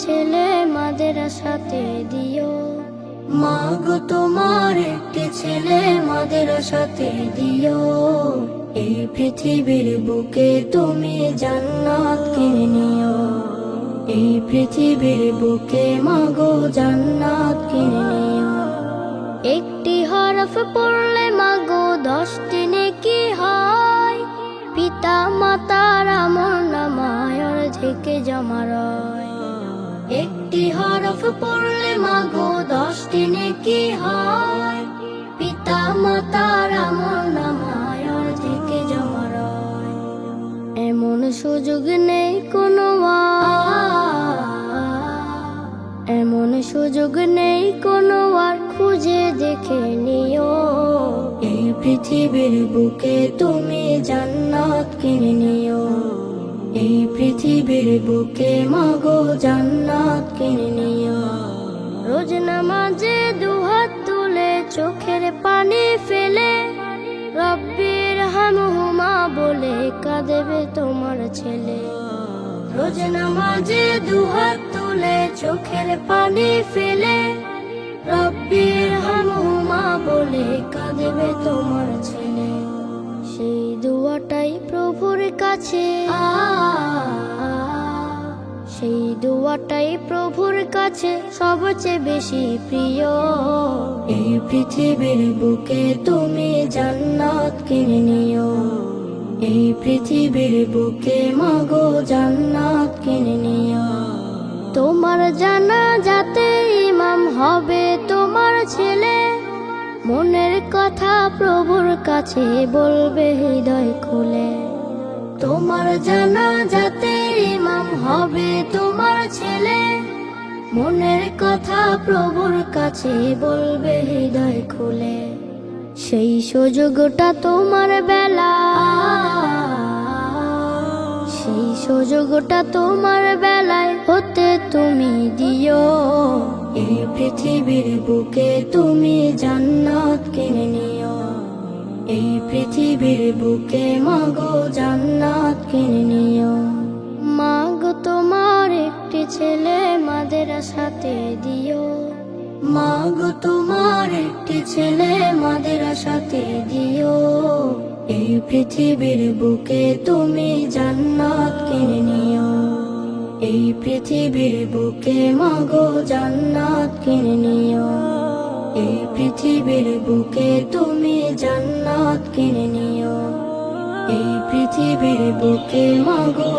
ছেলে মাদ্রাসাতে দিও। মাগো তোমার একটি ছেলে মাদ্রাসাতে দিও। এই পৃথিবীর বুকে তুমি জান্নাত কিনে নিও। এই পৃথিবীর বুকে মাগো জান্নাত কিনে নিও। একটি হরফ পড়লে মাগো 10টি নেকি হয়। পিতা মাতার আমলনামায় অর্ধেক জমা রয়। একটি হরফ পড়লে মাগো 10টি নেকি হয়। পিতা মাতার আমলনামায় অর্ধেক জমা রয়। এমন সুযোগ নেই কোনো এমন সুযোগ নেই কোনো আর, খুঁজে দেখে নিও। এই পৃথিবীর বুকে তুমি জান্নাত কিনে নিও। এই পৃথিবীর বুকে মাগো জান্নাত কিনে নিও। রোজ নামাজে দুহাত তুলে চোখের পানি ফেলে রব্বির হামহুমা বলে কাঁদেবে তোমার ছেলে। রোজ নামাজে দুহাত তুলে চোখের পানি ফেলে রব্বির হামহুমা বলে কাঁদেবে তোমার ছেলে। সেই দোয়াটাই প্রভুর কাছে, সেই দোয়াটাই প্রভুর কাছে সবচেয়ে বেশি প্রিয়। এই পৃথিবীর বুকে তুমি জান্নাত কিনে নিও। এই পৃথিবীর বুকে মাগো জান্নাত কিনে নিও। তোমার জানা যাতে ইমাম হবে তোমার ছেলে, মনের কথা প্রভুর কাছে বলবে হৃদয় খুলে। তোমার জানা যাতে ইমাম হবে তোমার ছেলে, মনের কথা প্রভুর কাছে বলবে হৃদয় খুলে। সেই সুযোগটা তোমার বেলা, সেই সুযোগটা তোমার বেলায় হতে তুমি দিও। এই পৃথিবীর বুকে তুমি জান্নাত কিনে নিও। এই পৃথিবীর বুকে মাগো জান্নাত কিনে নিও। মাগো তোমার একটি ছেলে মাদ্রাসাতে দিও। মাগো তোমার একটি ছেলে মাদ্রাসাতে দিও। এই পৃথিবীর বুকে তুমি জান্নাত কিনে নিও। এই পৃথিবীর বুকে মাগো জান্নাত কিনে নিও। এই পৃথিবীর বুকে তুমি জান্নাত কিনে নিও। এই পৃথিবীর বুকে মাগো